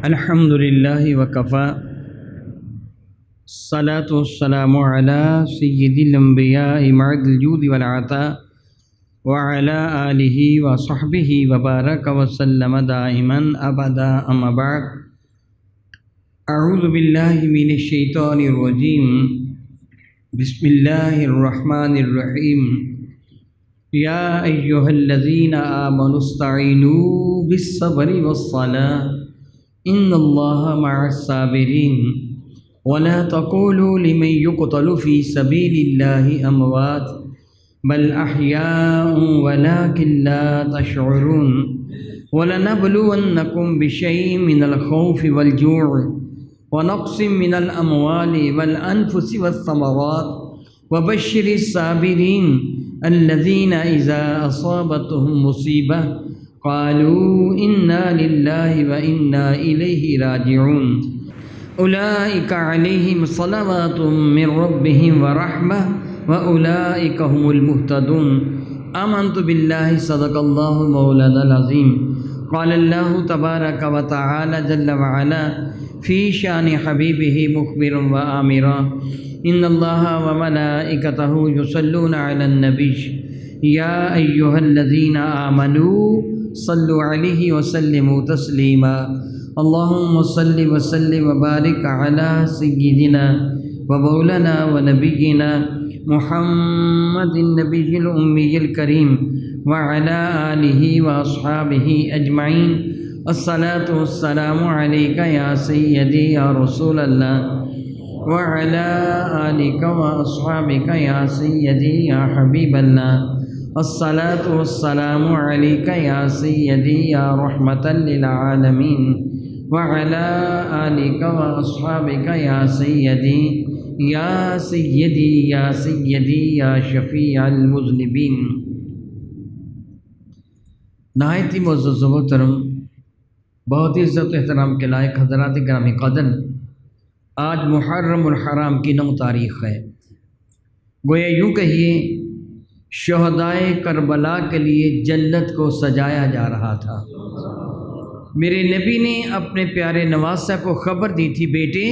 الحمد للہ وکفا الصلاۃ والسلام علی سید الانبیاء معد الجود والعطاء وعلی آلہ وصحبہ وبارک وسلم دائما ابدا اما بعد اعوذ باللہ من الشیطان الرجیم بسم اللہ الرحمن الرحیم یا ایہا الذین آمنوا استعینوا بالصبر والصلاۃ ان اللہ مع الصابرین ولا تقولوا لمن يقتل في سبيل الله اموات بل احیاء ولكن لا تشعرون ولنبلونكم بشيء من الخوف والجوع ونقص من الاموال والانفس والثمرات وبشر الصابرين الذين اذا اصابتهم مصیبہ قالوا انا للہ وانا الیہ راجعون اولئک علیہم صلوات من ربہم ورحمہ واولئک هم المہتدون آمنت باللہ صدق اللہ مولانا العظیم قال اللہ تبارک وتعالی جل وعلا فی شان حبیبہ مخبرا وآمرا ان اللہ وملائکتہ یصلون علی النبی یا ایہا الذین آمنوا صلوا علیہ وسلموا تسلیما اللہم صل وسلم وبارک علی سیدنا ومولانا ونبینا محمد النبی الامی الکریم وعلی آلہ واصحابہ اجمعین الصلاۃ والسلام علیک یا سیدی یا رسول اللہ وعلی آلک واصحابک یا سیدی یا حبیب اللہ الصلاۃ والسلام علیک یا سیدی یا رحمۃ للعالمین وعلی آلک واصحابک یا سیدی یا سیدی یا سیدی یا شفیع المذنبین۔ نہایت ہی معزز و محترم، بہت ہی عزت و احترام کے لائق حضرات گرامی قدر، آج محرم الحرام کی 9 تاریخ ہے۔ گویا یوں کہیے شہدائے کربلا کے لیے جنت کو سجایا جا رہا تھا۔ میرے نبی نے اپنے پیارے نواسہ کو خبر دی تھی، بیٹے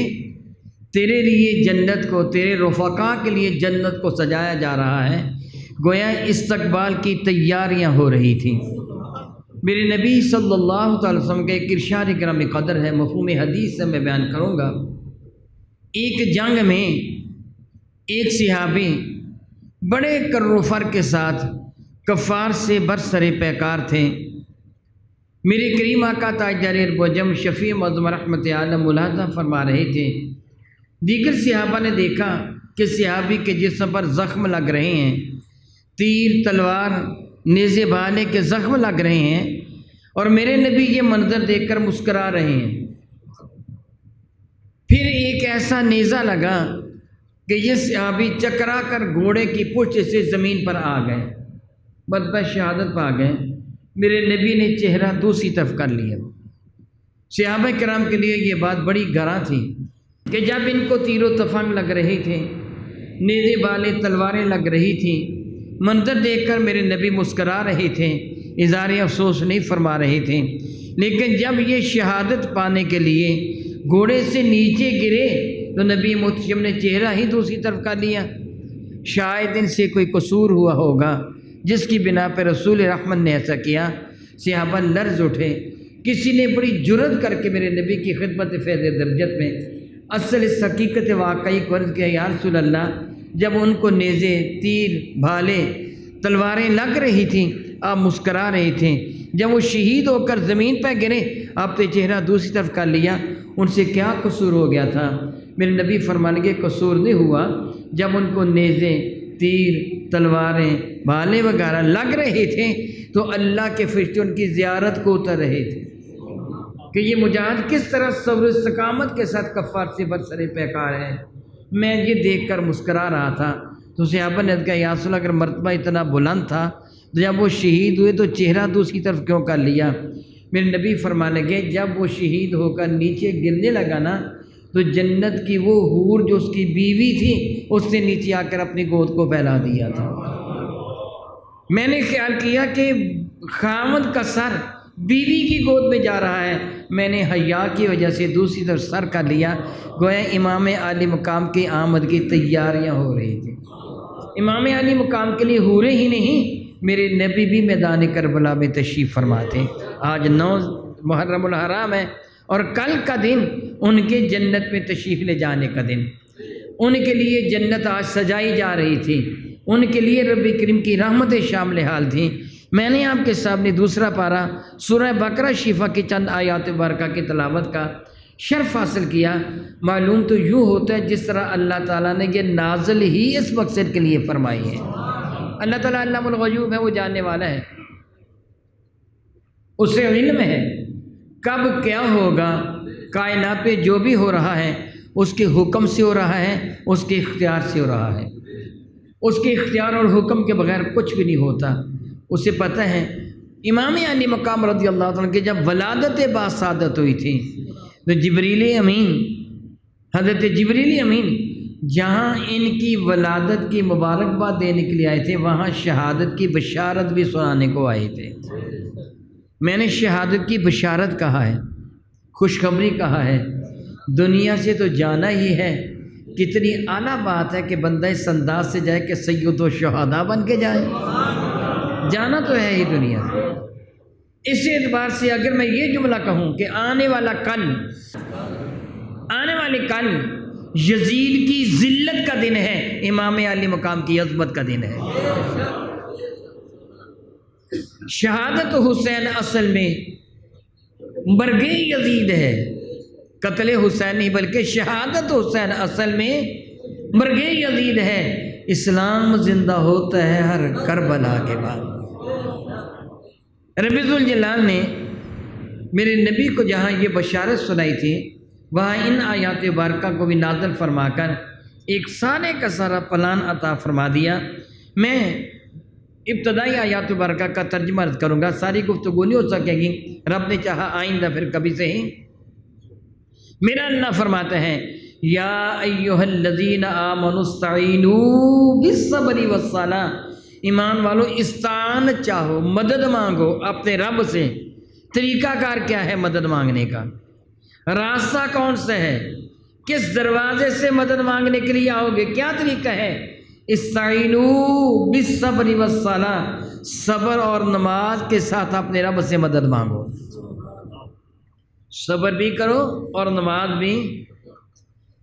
تیرے لیے جنت کو، تیرے رفقا کے لیے جنت کو سجایا جا رہا ہے۔ گویا استقبال کی تیاریاں ہو رہی تھیں۔ میرے نبی صلی اللہ تعالی وسلم کے ایک ارشاد گرامی قدر ہے، مفہوم حدیث سے میں بیان کروں گا۔ ایک جنگ میں ایک صحابی بڑے کر و فر کے ساتھ کفار سے برسر پیکار تھے۔ میرے کریم آقا تاجدار اربوجم شفیع معظم رحمت عالم ملاحظہ فرما رہے تھے، دیگر صحابہ نے دیکھا کہ صحابی کے جسم پر زخم لگ رہے ہیں، تیر تلوار نیزے بھالے کے زخم لگ رہے ہیں، اور میرے نبی یہ منظر دیکھ کر مسکرا رہے ہیں۔ پھر ایک ایسا نیزہ لگا کہ یہ صحابی چکرا کر گھوڑے کی پشت سے زمین پر آ گئے، بدبخت شہادت پا گئے۔ میرے نبی نے چہرہ دوسری طرف کر لیا۔ صحابہ کرام کے لیے یہ بات بڑی گراں تھی کہ جب ان کو تیر و تفنگ لگ رہے تھے، نیزے بالے تلواریں لگ رہی تھیں، منظر دیکھ کر میرے نبی مسکرا رہے تھے، اظہار افسوس نہیں فرما رہے تھے۔ لیکن جب یہ شہادت پانے کے لیے گھوڑے سے نیچے گرے تو نبی محتشم نے چہرہ ہی دوسری طرف کر لیا۔ شاید ان سے کوئی قصور ہوا ہوگا جس کی بنا پہ رسول رحمت نے ایسا کیا۔ صحابہ لرز اٹھے۔ کسی نے بڑی جرت کر کے میرے نبی کی خدمت فیض درجت میں اصل اس حقیقت واقعی کو عرض کیا، یا رسول اللہ جب ان کو نیزے تیر بھالے تلواریں لگ رہی تھیں آپ مسکرا رہے تھے، جب وہ شہید ہو کر زمین پہ گرے آپ نے چہرہ دوسری طرف کر لیا، ان سے کیا قصور ہو گیا تھا؟ میرے نبی فرمانے کے قصور نہیں ہوا، جب ان کو نیزے تیر تلواریں بھالے وغیرہ لگ رہے تھے تو اللہ کے فرشتے ان کی زیارت کو اتر رہے تھے کہ یہ مجاہد کس طرح صبر و استقامت کے ساتھ کفار سے برسر پیکار ہے۔ میں یہ دیکھ کر مسکرا رہا تھا تو صحابہ نے کہا، یا رسول اللہ اگر مرتبہ اتنا بلند تھا تو جب وہ شہید ہوئے تو چہرہ دوسری طرف کیوں کر لیا؟ میرے نبی فرمانے لگے، جب وہ شہید ہو کر نیچے گرنے لگا نا تو جنت کی وہ حور جو اس کی بیوی تھی اس سے نیچے آ کر اپنی گود کو پھیلا دیا تھا۔ میں نے خیال کیا کہ خاوند کا سر بیوی کی گود میں جا رہا ہے، میں نے حیا کی وجہ سے دوسری طرف سر کر لیا، گویا امام عالی مقام کی آمد کی تیاریاں ہو رہی تھیں۔ امام عالی مقام کے لیے حوریں ہی نہیں، میرے نبی بھی میدان کربلا میں تشریف فرماتے ہیں۔ آج 9 محرم الحرام ہے اور کل کا دن ان کے جنت میں تشریف لے جانے کا دن، ان کے لیے جنت آج سجائی جا رہی تھی، ان کے لیے رب کریم کی رحمت شامل حال تھیں۔ میں نے آپ کے سامنے دوسرا پارہ سورہ بقرہ شفا کی چند آیات مبارکہ کی تلاوت کا شرف حاصل کیا۔ معلوم تو یوں ہوتا ہے جس طرح اللہ تعالیٰ نے یہ نازل ہی اس مقصد کے لیے فرمائی ہے۔ اللہ تعالیٰ علام الغیوب ہے، وہ جاننے والا ہے، اسے علم ہے کب کیا ہوگا۔ کائنات پہ جو بھی ہو رہا ہے اس کے حکم سے ہو رہا ہے، اس کے اختیار سے ہو رہا ہے، اس کے اختیار اور حکم کے بغیر کچھ بھی نہیں ہوتا۔ اسے پتہ ہے امام علی مقام رضی اللہ عنہ کی جب ولادت باسعادت ہوئی تھی تو جبریل امین، حضرت جبریل امین جہاں ان کی ولادت کی مبارکباد دینے کے لیے آئے تھے، وہاں شہادت کی بشارت بھی سنانے کو آئے تھے۔ میں نے شہادت کی بشارت کہا ہے، خوشخبری کہا ہے، دنیا سے تو جانا ہی ہے۔ کتنی اعلیٰ بات ہے کہ بندہ اس انداز سے جائے کہ سید و شہداء بن کے جائے، جانا تو ہے ہی دنیا سے۔ اس اعتبار سے اگر میں یہ جملہ کہوں کہ آنے والے کل یزید کی ذلت کا دن ہے، امام علی مقام کی عظمت کا دن ہے۔ شہادت حسین اصل میں مرگ یزید ہے، قتل حسین نہیں بلکہ شہادت حسین اصل میں مرگ یزید ہے۔ اسلام زندہ ہوتا ہے ہر کربلا کے بعد۔ رب ذوالجلال نے میرے نبی کو جہاں یہ بشارت سنائی تھی، وہاں ان آیات مبارکہ کو بھی نازل فرما کر ایک سارے کا سارا پلان عطا فرما دیا۔ میں ابتدائی آیات مبارکہ کا ترجمہ کروں گا، ساری گفتگو نہیں ہو سکے گی، رب نے چاہا آئندہ پھر کبھی سے ہی۔ میرا اللہ فرماتا ہے یا ایھا الذین آمنوا استعینوا بالصبر والصلاۃ، ایمان والو استعان چاہو، مدد مانگو اپنے رب سے۔ طریقہ کار کیا ہے مدد مانگنے کا؟ راستہ کون سا ہے؟ کس دروازے سے مدد مانگنے کے لیے آؤ گے؟ کیا طریقہ ہے؟ استعینوا بالصبر والصلاۃ، صبر اور نماز کے ساتھ اپنے رب سے مدد مانگو۔ صبر بھی کرو اور نماز بھی۔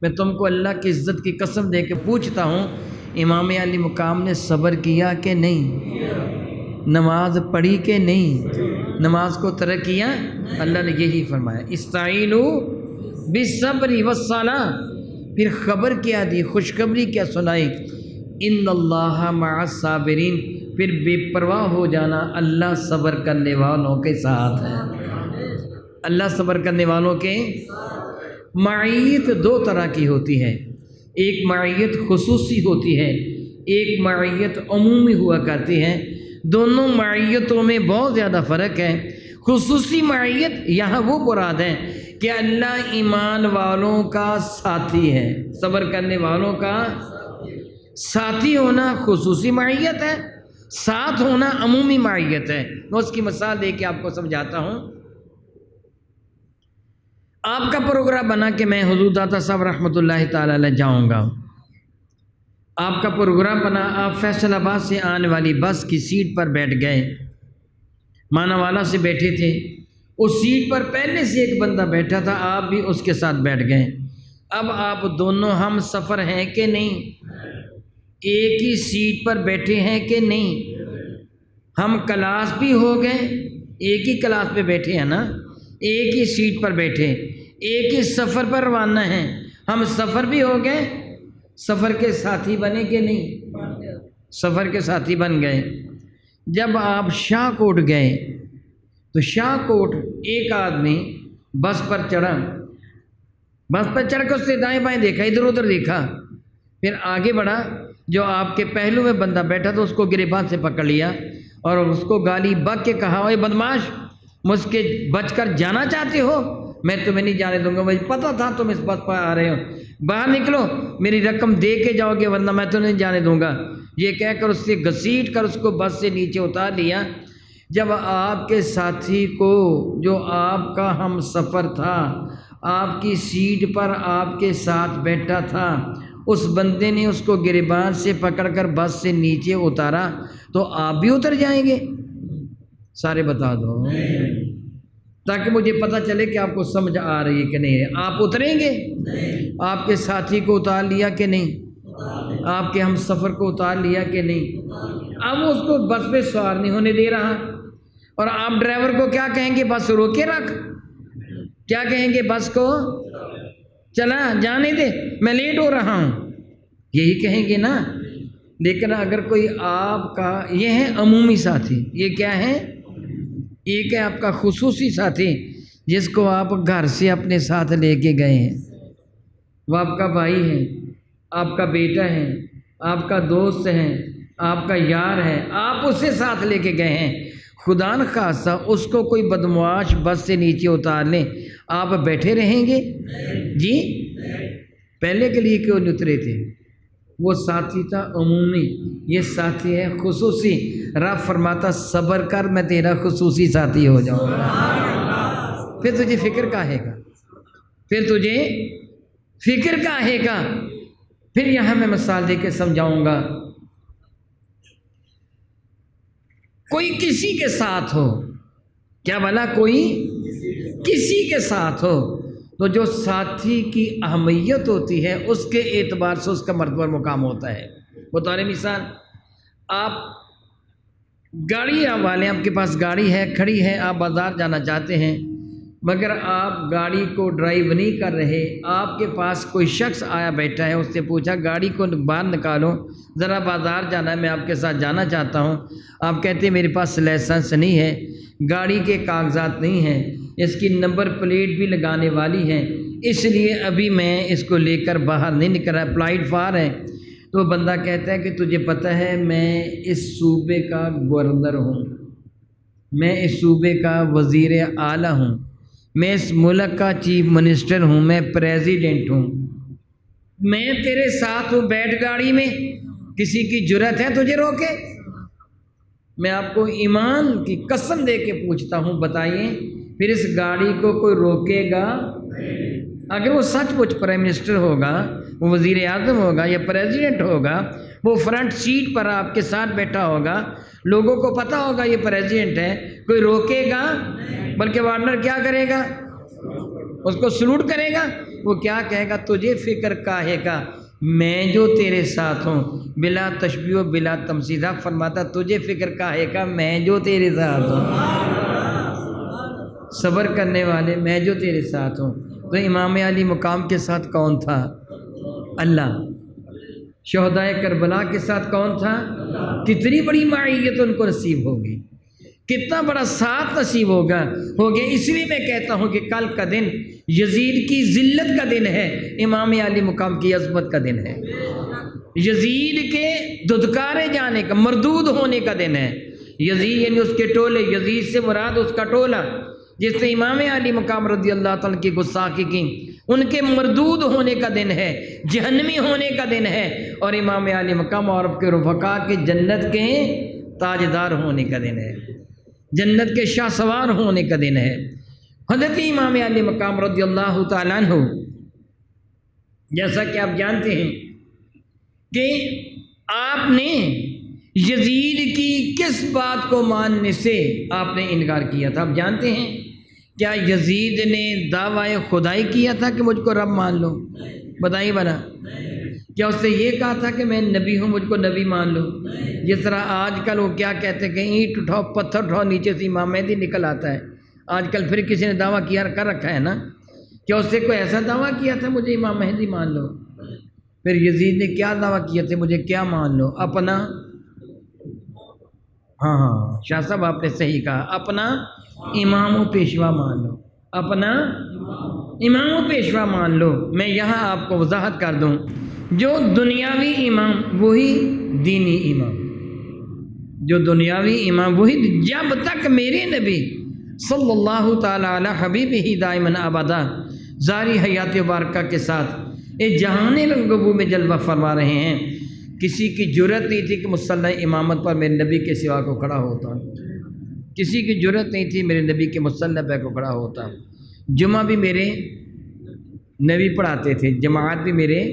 میں تم کو اللہ کی عزت کی قسم دے کے پوچھتا ہوں، امام علی مقام نے صبر کیا کہ نہیں؟ نماز پڑھی کہ نہیں؟ نماز کو ترک کیا؟ اللہ نے یہی فرمایا استعینوا بالصبر والصلاۃ۔ پھر خبر کیا دی، خوشخبری کیا سنائی؟ ان اللہ مع الصابرین، پھر بے پرواہ ہو جانا، اللہ صبر کرنے والوں کے ساتھ ہے۔ اللہ صبر کرنے والوں کے معیت 2 طرح کی ہوتی ہے، ایک معیت خصوصی ہوتی ہے، ایک معیت عمومی ہوا کرتی ہے۔ دونوں معیتوں میں بہت زیادہ فرق ہے۔ خصوصی معیت یہاں وہ مراد ہے کہ اللہ ایمان والوں کا ساتھی ہے، صبر کرنے والوں کا ساتھی ہونا خصوصی معیت ہے، ساتھ ہونا عمومی معیت ہے۔ میں اس کی مثال دے کے آپ کو سمجھاتا ہوں۔ آپ کا پروگرام بنا کہ میں حضور داتا صاحب رحمۃ اللہ تعالی علیہ جاؤں گا، آپ کا پروگرام بنا، آپ فیصل آباد سے آنے والی بس کی سیٹ پر بیٹھ گئے، مانا والا سے بیٹھے تھے، اس سیٹ پر پہلے سے ایک بندہ بیٹھا تھا، آپ بھی اس کے ساتھ بیٹھ گئے۔ اب آپ دونوں ہم سفر ہیں کہ نہیں؟ ایک ہی سیٹ پر بیٹھے ہیں کہ نہیں؟ ہم کلاس بھی ہو گئے، ایک ہی کلاس پہ بیٹھے ہیں نا، ایک ہی سیٹ پر بیٹھے، ایک ہی سفر پر روانہ ہیں، ہم سفر بھی ہو گئے، سفر کے ساتھی بنے کہ نہیں؟ سفر کے ساتھی بن گئے۔ جب آپ شاہ کوٹ گئے تو شاہ کوٹ ایک آدمی بس پر چڑھا، بس پر چڑھ کے اس نے دائیں بائیں دیکھا، ادھر ادھر دیکھا، پھر آگے بڑھا، جو آپ کے پہلو میں بندہ بیٹھا تھا اس کو گریبان سے پکڑ لیا اور اس کو گالی بک کے کہا، اے بدماش، مجھ کے بچ کر جانا چاہتے ہو؟ میں تمہیں نہیں جانے دوں گا، مجھے پتہ تھا تم اس بس پر آ رہے ہو، باہر نکلو، میری رقم دے کے جاؤ گے ورنہ میں تمہیں نہیں جانے دوں گا۔ یہ کہہ کر اس سے گھسیٹ کر اس کو بس سے نیچے اتار لیا۔ جب آپ کے ساتھی کو جو آپ کا ہم سفر تھا، آپ کی سیٹ پر آپ کے ساتھ بیٹھا تھا، اس بندے نے اس کو گریبان سے پکڑ کر بس سے نیچے اتارا تو آپ بھی اتر جائیں گے؟ سارے بتا دو تاکہ مجھے پتہ چلے کہ آپ کو سمجھ آ رہی ہے کہ نہیں ہے۔ آپ اتریں گے؟ آپ کے ساتھی کو اتار لیا کہ نہیں؟ آپ کے ہم سفر کو اتار لیا کہ نہیں؟ اب اس کو بس پہ سوار نہیں ہونے دے رہا، اور آپ ڈرائیور کو کیا کہیں گے؟ بس روکے رکھ۔ کیا کہیں گے؟ بس کو چلا جانے دے، میں لیٹ ہو رہا ہوں، یہی کہیں گے نا۔ لیکن اگر کوئی آپ کا، یہ ہے عمومی ساتھی، یہ کیا ہے؟ ایک ہے آپ کا خصوصی ساتھی جس کو آپ گھر سے اپنے ساتھ لے کے گئے ہیں، وہ آپ کا بھائی ہے، آپ کا بیٹا ہے، آپ کا دوست ہے، آپ کا یار ہے، آپ اسے ساتھ لے کے گئے ہیں۔ خدا نخواستہ اس کو کوئی بدمعاش بس سے نیچے اتار لیں، آپ بیٹھے رہیں گے؟ جی پہلے کے لیے کیوں نہیں اترے تھے؟ وہ ساتھی تھا عمومی، یہ ساتھی ہے خصوصی۔ رب فرماتا صبر کر، میں تیرا خصوصی ساتھی ہو جاؤں گا۔ پھر تجھے فکر کاہے گا؟ پھر تجھے فکر کاہے گا؟ پھر یہاں میں مثال دے کے سمجھاؤں گا۔ کوئی کسی کے ساتھ ہو، کیا بھلا کوئی کسی کے ساتھ ہو، تو جو ساتھی کی اہمیت ہوتی ہے اس کے اعتبار سے اس کا مرتبہ مقام ہوتا ہے۔ بطور مثال، آپ گاڑی والے، آپ کے پاس گاڑی ہے، کھڑی ہے، آپ بازار جانا چاہتے ہیں، مگر آپ گاڑی کو ڈرائیو نہیں کر رہے، آپ کے پاس کوئی شخص آیا بیٹھا ہے، اس سے پوچھا گاڑی کو باہر نکالو، ذرا بازار جانا ہے، میں آپ کے ساتھ جانا چاہتا ہوں۔ آپ کہتے ہیں میرے پاس لائسنس نہیں ہے، گاڑی کے کاغذات نہیں ہیں، اس کی نمبر پلیٹ بھی لگانے والی ہے، اس لیے ابھی میں اس کو لے کر باہر نہیں نکل رہا، پلائٹ فار ہے۔ تو بندہ کہتا ہے کہ تجھے پتہ ہے میں اس صوبے کا گورنر ہوں، میں اس صوبے کا وزیر اعلیٰ ہوں، میں اس ملک کا چیف منسٹر ہوں، میں پریزیڈنٹ ہوں، میں تیرے ساتھ ہوں، بیٹھ گاڑی میں، کسی کی جرأت ہے تجھے روکے؟ میں آپ کو ایمان کی قسم دے کے پوچھتا ہوں، بتائیے پھر اس گاڑی کو کوئی روکے گا؟ اگر وہ سچ مچ پرائم منسٹر ہوگا، وہ وزیر اعظم ہوگا یا پریزیڈنٹ ہوگا، وہ فرنٹ سیٹ پر آپ کے ساتھ بیٹھا ہوگا، لوگوں کو پتہ ہوگا یہ پریزیڈنٹ ہے، کوئی روکے گا؟ بلکہ وارنر کیا کرے گا؟ اس کو سلوٹ کرے گا۔ وہ کیا کہے گا؟ تجھے فکر کاہے کا، میں جو تیرے ساتھ ہوں، بلا تشبیہ و بلا تمثیل۔ فرماتا تجھے فکر کاہے کا، میں جو تیرے ساتھ ہوں، صبر کرنے والے میں جو تیرے ساتھ ہوں۔ تو امام علی مقام کے ساتھ کون تھا؟ اللہ۔ شہدائے کربلا کے ساتھ کون تھا؟ کتنی بڑی معیت ان کو نصیب ہوگی، کتنا بڑا ساتھ نصیب ہوگا۔ اس لیے میں کہتا ہوں کہ کل کا دن یزید کی ذلت کا دن ہے، امام علی مقام کی عظمت کا دن ہے، یزید کے دھتکارے جانے کا، مردود ہونے کا دن ہے۔ یزید یعنی اس کے ٹولے، یزید سے مراد اس کا ٹولہ جس نے امام علی مقام رضی اللہ تعالیٰ کی گستاخی کی، ان کے مردود ہونے کا دن ہے، جہنمی ہونے کا دن ہے، اور امام علی مقام اور آپ کے رفقا کے جنت کے تاجدار ہونے کا دن ہے، جنت کے شاہ سوار ہونے کا دن ہے۔ حضرت امام علی مقام رضی اللہ تعالیٰ عنہ، جیسا کہ آپ جانتے ہیں کہ آپ نے یزید کی کس بات کو ماننے سے آپ نے انکار کیا تھا؟ آپ جانتے ہیں کیا یزید نے دعویٰ خدائی کیا تھا کہ مجھ کو رب مان لو؟ بتائیے بنا، کیا اس نے یہ کہا تھا کہ میں نبی ہوں، مجھ کو نبی مان لو؟ جس طرح آج کل وہ کیا کہتے ہیں کہ اینٹ اٹھاؤ پتھر اٹھاؤ نیچے سے امام مہدی نکل آتا ہے۔ آج کل پھر کسی نے دعویٰ کیا کر رکھا ہے نا، کیا اس نے کوئی ایسا دعویٰ کیا تھا مجھے امام مہدی مان لو؟ پھر یزید نے کیا دعویٰ کیا تھا؟ مجھے کیا مان لو؟ اپنا، ہاں شاہ صاحب آپ نے صحیح کہا، اپنا امام و پیشوا مان لو، اپنا امام و پیشوا مان لو۔ میں یہاں آپ کو وضاحت کر دوں، جو دنیاوی امام وہی دینی امام، جو دنیاوی امام وہی، جب تک میرے نبی صلی اللہ تعالیٰ علی حبیبہ دائماً ابدا ظاہری حیات مبارکہ کے ساتھ اس جہان رنگبو میں جلوہ فرما رہے ہیں، کسی کی جرأت نہیں تھی کہ مصلی امامت پر میرے نبی کے سوا کو کھڑا ہوتا۔ کسی کی جرت نہیں تھی میرے نبی کے مصلی پہ کو کھڑا ہوتا۔ جمعہ بھی میرے نبی پڑھاتے تھے، جماعت بھی میرے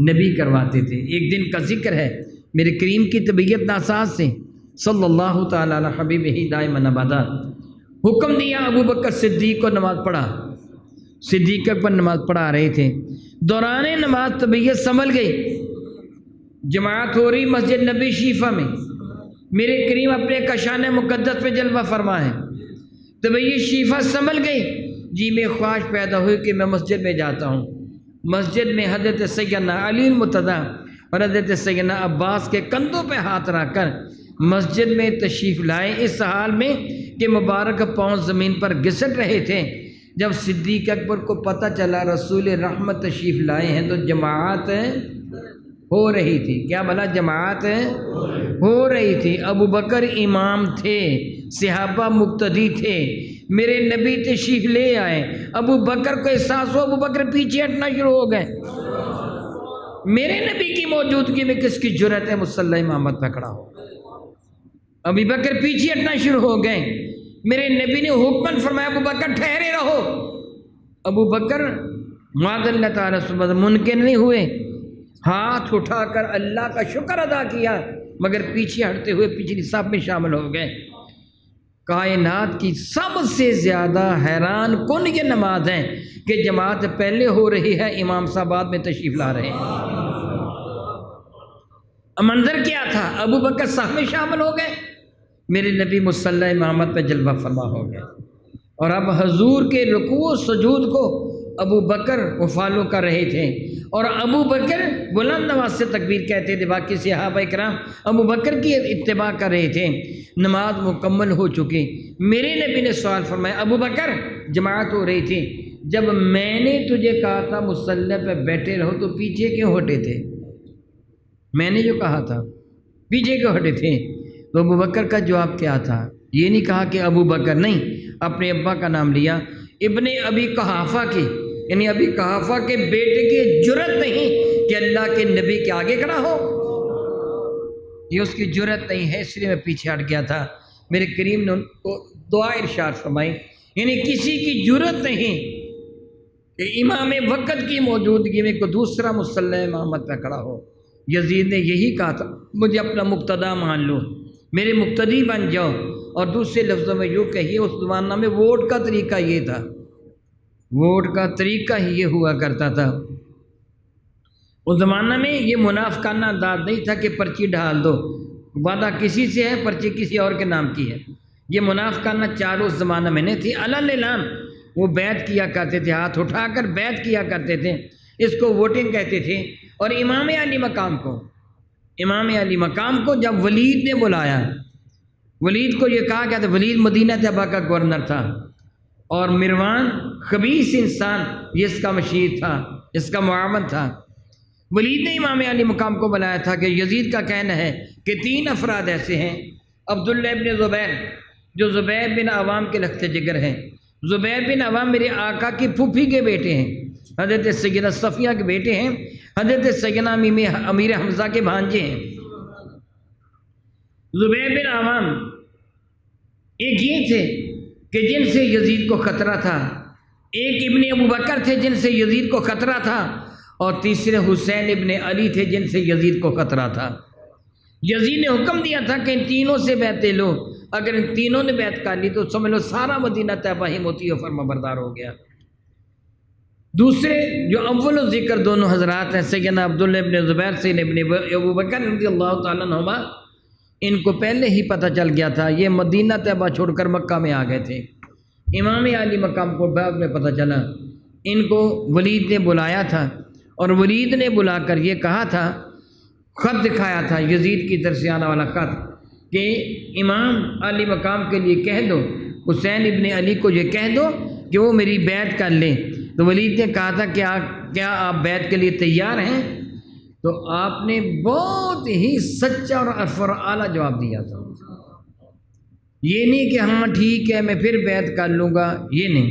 نبی کرواتے تھے۔ ایک دن کا ذکر ہے، میرے کریم کی طبیعت ناساز سے صلی اللہ تعالیٰ علی حبیبہ دائما ابدا، حکم دیا ابو بکر صدیق کو نماز پڑھا۔ صدیق اکبر نماز پڑھا رہے تھے، دوران نماز طبیعت سنبھل گئی، جماعت ہو رہی مسجد نبی شیفہ میں، میرے کریم اپنے کشان مقدس پہ جلوہ فرما ہے، طبیعت شیفہ سنبھل گئی، جی میں خواہش پیدا ہوئی کہ میں مسجد میں جاتا ہوں۔ مسجد میں حضرت سیدنا علی المرتضیٰ اور حضرت سیدنا عباس کے کندھوں پہ ہاتھ رکھ کر مسجد میں تشریف لائے، اس حال میں کہ مبارک پاؤں زمین پر گھسٹ رہے تھے۔ جب صدیق اکبر کو پتہ چلا رسول رحمت تشریف لائے ہیں تو جماعت ہو رہی تھی۔ کیا بھلا جماعت ہو رہی تھی؟ ابو بکر امام تھے، صحابہ مقتدی تھے، میرے نبی تشریف لے آئے، ابو بکر کو احساس ہو، ابو بکر پیچھے ہٹنا شروع ہو گئے۔ میرے نبی کی موجودگی میں کس کی جرأت ہے مصلی امامت پہ کھڑا ہو؟ ابو بکر پیچھے ہٹنا شروع ہو گئے۔ میرے نبی نے حکم فرمایا ابو بکر ٹھہرے رہو۔ ابو بکر معاذ اللہ تعالیٰ سے منکر نہیں ہوئے، ہاتھ اٹھا کر اللہ کا شکر ادا کیا، مگر پیچھے ہٹتے ہوئے پچھلی صف میں شامل ہو گئے۔ کائنات کی سب سے زیادہ حیران کن یہ نماز ہے کہ جماعت پہلے ہو رہی ہے، امام صاحب بعد میں تشریف لا رہے ہیں۔ منظر کیا تھا؟ ابو بکر صف میں شامل ہو گئے، میرے نبی مصلی امامت پہ جلوہ فرما ہو گئے، اور اب حضور کے رکوع و سجود کو ابو بکر فالو کر رہے تھے، اور ابو بکر بلند آواز سے تکبیر کہتے تھے، باقی صحابہ کرام ابو بکر کی اتباع کر رہے تھے۔ نماز مکمل ہو چکی، میرے نبی نے سوال فرمایا ابو بکر، جماعت ہو رہی تھی، جب میں نے تجھے کہا تھا مصلی پہ بیٹھے رہو تو پیچھے کیوں ہٹے تھے؟ میں نے جو کہا تھا پیچھے کیوں ہٹے تھے؟ تو ابو بکر کا جواب کیا تھا؟ یہ نہیں کہا کہ ابو بکر، نہیں، اپنے ابا کا نام لیا، ابن ابی قحافہ کی، یعنی ابی قحافہ کے بیٹے کی جرت نہیں کہ اللہ کے نبی کے آگے کھڑا ہو، یہ اس کی جرت نہیں ہے، اس لیے میں پیچھے ہٹ گیا تھا۔ میرے کریم نے ان کو دعا ارشاد فرمائی، یعنی کسی کی جرت نہیں کہ امام وقت کی موجودگی میں کوئی دوسرا مصلی امامت پہ کھڑا ہو۔ یزید نے یہی کہا تھا مجھے اپنا مقتدا مان لو، میرے مقتدی بن جاؤ، اور دوسرے لفظوں میں یوں کہیے اس زمانہ میں ووٹ کا طریقہ یہ تھا، ووٹ کا طریقہ ہی یہ ہوا کرتا تھا۔ اس زمانہ میں یہ منافقانہ انداز نہیں تھا کہ پرچی ڈال دو، وعدہ کسی سے ہے، پرچی کسی اور کے نام کی ہے، یہ منافقانہ چال اس زمانہ میں نہیں تھی۔ علن اعلان وہ بیعت کیا کرتے تھے، ہاتھ اٹھا کر بیعت کیا کرتے تھے، اس کو ووٹنگ کہتے تھے۔ اور امام علی مقام کو جب ولید نے بلایا، ولید کو یہ کہا گیا تھا، ولید مدینہ طیبہ کا گورنر تھا، اور مروان خبیث انسان یہ اس کا مشیر تھا، اس کا معاون تھا۔ ولید نے امام علی مقام کو بلایا تھا کہ یزید کا کہنا ہے کہ 3 افراد ایسے ہیں، عبداللہ ابن زبیر جو زبیر بن عوام کے لخت جگر ہیں، زبیر بن عوام میرے آقا کی پھوپھی کے بیٹے ہیں، حضرت سیدنا صفیہ کے بیٹے ہیں، حضرت سیدنا امیر حمزہ کے بھانجے ہیں۔ زبیر بن عوام ایک یہ تھے کہ جن سے یزید کو خطرہ تھا، ایک ابن ابو بکر تھے جن سے یزید کو خطرہ تھا، اور تیسرے حسین ابن علی تھے جن سے یزید کو خطرہ تھا۔ یزید نے حکم دیا تھا کہ ان تینوں سے بیعتیں لو، اگر ان تینوں نے بیعت کر لی تو سمجھ لو سارا مدینہ طیبہ ہی موتی و فرما بردار ہو گیا۔ دوسرے جو اول ذکر دونوں حضرات ہیں، سیدنا عبداللہ ابن زبیر سے ابن ابو بکر رضی اللہ تعالیٰ عنہما، ان کو پہلے ہی پتہ چل گیا تھا، یہ مدینہ طیبہ چھوڑ کر مکہ میں آ گئے تھے۔ امام علی مقام کو بعد میں پتہ چلا، ان کو ولید نے بلایا تھا، اور ولید نے بلا کر یہ کہا تھا، خط دکھایا تھا یزید کی طرف سے آنے والا خط، کہ امام علی مقام کے لیے کہہ دو، حسین ابن علی کو یہ کہہ دو کہ وہ میری بیعت کر لیں۔ تو ولید نے کہا تھا کہ کیا آپ بیعت کے لیے تیار ہیں؟ تو آپ نے بہت ہی سچا اور اعلیٰ جواب دیا تھا، یہ نہیں کہ ہاں ٹھیک ہے میں پھر بیعت کر لوں گا، یہ نہیں،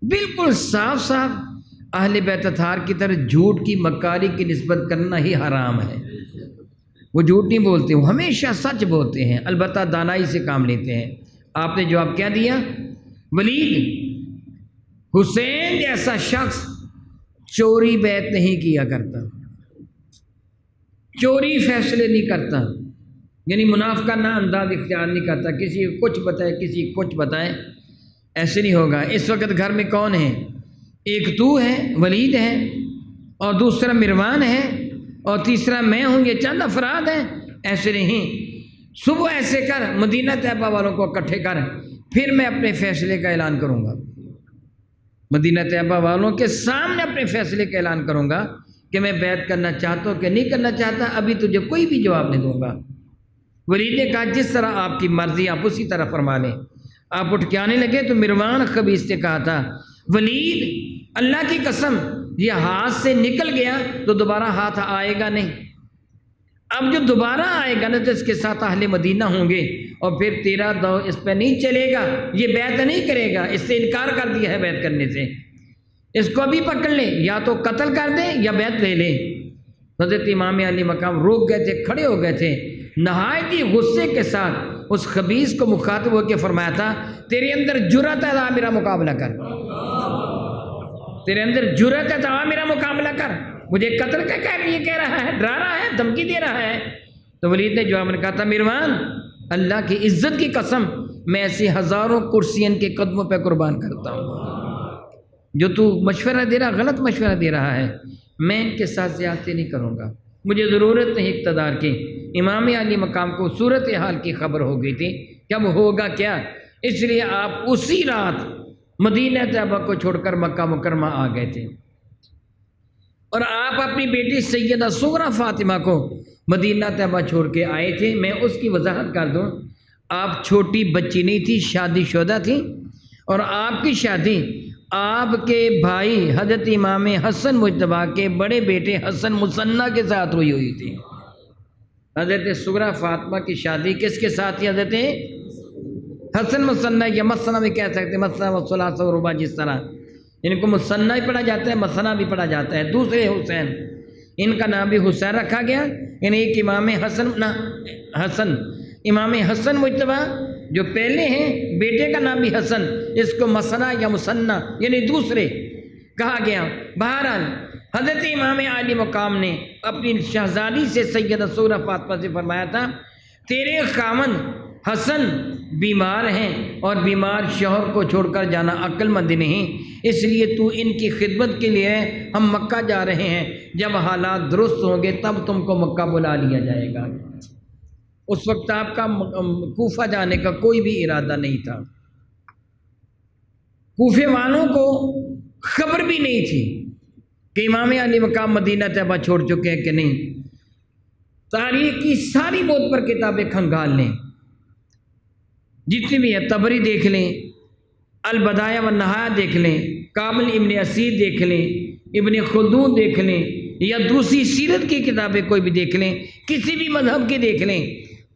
بالکل صاف صاف اہل بیت اطہار کی طرح جھوٹ کی مکاری کی نسبت کرنا ہی حرام ہے۔ وہ جھوٹ نہیں بولتے، وہ ہمیشہ سچ بولتے ہیں، البتہ دانائی سے کام لیتے ہیں، آپ نے جواب کیا دیا؟ ولید، حسین جیسا شخص چوری بیعت نہیں کیا کرتا، چوری فیصلے نہیں کرتا، یعنی منافقانہ انداز اختیار نہیں کرتا، کسی کو کچھ بتائے کسی کو کچھ بتائے، ایسے نہیں ہوگا۔ اس وقت گھر میں کون ہے؟ ایک تو ہے، ولید ہے، اور دوسرا مروان ہے، اور تیسرا میں ہوں، یہ چند افراد ہیں، ایسے نہیں۔ صبح ایسے کر، مدینہ طیبہ والوں کو اکٹھے کر، پھر میں اپنے فیصلے کا اعلان کروں گا، مدینہ طیبہ والوں کے سامنے اپنے فیصلے کا اعلان کروں گا کہ میں بیعت کرنا چاہتا ہوں کہ نہیں کرنا چاہتا، ابھی تجھے کوئی بھی جواب نہیں دوں گا۔ ولید نے کہا جس طرح آپ کی مرضی، آپ اسی طرح فرما لیں۔ آپ اٹھ کے آنے لگے تو مروان خبیث نے کہا تھا، ولید اللہ کی قسم یہ ہاتھ سے نکل گیا تو دوبارہ ہاتھ آئے گا نہیں، اب جو دوبارہ آئے گا نا تو اس کے ساتھ اہل مدینہ ہوں گے، اور پھر تیرا دور اس پہ نہیں چلے گا، یہ بیعت نہیں کرے گا، اس سے انکار کر دیا ہے بیعت کرنے سے، اس کو ابھی پکڑ لیں، یا تو قتل کر دیں یا بیعت لے لیں۔ حضرت امام علی مقام روک گئے تھے، کھڑے ہو گئے تھے، نہایت ہی غصے کے ساتھ اس خبیث کو مخاطب ہو کے فرمایا تھا، تیرے اندر جرأت ہے تو میرا مقابلہ کر، تیرے اندر جرأت ہے تو میرا مقابلہ کر، مجھے قتل کا کہہ رہا ہے، ڈرا رہا ہے، دھمکی دے رہا ہے۔ تو ولید نے جواب میں کہا تھا، مروان اللہ کی عزت کی قسم میں ایسی ہزاروں کرسیوں کے قدموں پہ قربان کرتا ہوں، جو تو مشورہ دے رہا غلط مشورہ دے رہا ہے، میں ان کے ساتھ زیادتی نہیں کروں گا، مجھے ضرورت نہیں اقتدار کی۔ امام علی مقام کو صورتحال کی خبر ہو گئی تھی کہ اب ہوگا کیا، اس لیے آپ اسی رات مدینہ طیبہ کو چھوڑ کر مکہ مکرمہ آ گئے تھے، اور آپ اپنی بیٹی سیدہ صغریٰ فاطمہ کو مدینہ طیبہ چھوڑ کے آئے تھے۔ میں اس کی وضاحت کر دوں، آپ چھوٹی بچی نہیں تھی، شادی شدہ تھی، اور آپ کی شادی آپ کے بھائی حضرت امام حسن مجتبیٰ کے بڑے بیٹے حسن مثنیٰ کے ساتھ ہوئی تھی۔ حضرت صغریٰ فاطمہ کی شادی کس کے ساتھ تھی؟ حضرت حسن مثنیٰ، یا مثنیٰ بھی کہہ سکتے ہیں، مثنیٰ و ثلاثہ و رباع، جس طرح ان کو مثنیٰ بھی پڑھا جاتا ہے، مثنیٰ بھی پڑھا جاتا ہے۔ دوسرے حسین، ان کا نام بھی حسین رکھا گیا، یعنی ایک امام حسن امام حسن مجتبیٰ جو پہلے ہیں، بیٹے کا نام بھی حسن، اس کو مثنیٰ یا مثنیٰ یعنی دوسرے کہا گیا۔ بہرحال حضرت امام علی مقام نے اپنی شہزادی سے سیدہ صغریٰ فاطمہ سے فرمایا تھا، تیرے خاوند حسن بیمار ہیں، اور بیمار شوہر کو چھوڑ کر جانا عقل مند نہیں، اس لیے تو ان کی خدمت کے لیے ہم مکہ جا رہے ہیں، جب حالات درست ہوں گے تب تم کو مکہ بلا لیا جائے گا۔ اس وقت آپ کا کوفہ جانے کا کوئی بھی ارادہ نہیں تھا، کوفے والوں کو خبر بھی نہیں تھی کہ امام علی مقام مدینہ طیبہ چھوڑ چکے ہیں کہ نہیں۔ تاریخ کی ساری بوت پر کتابیں کھنگال لیں، جتنی بھی ہے، طبری دیکھ لیں، البدایہ والنہایہ دیکھ لیں، کامل ابن اسیر دیکھ لیں، ابن خلدون دیکھ لیں، یا دوسری سیرت کی کتابیں کوئی بھی دیکھ لیں، کسی بھی مذہب کی دیکھ لیں،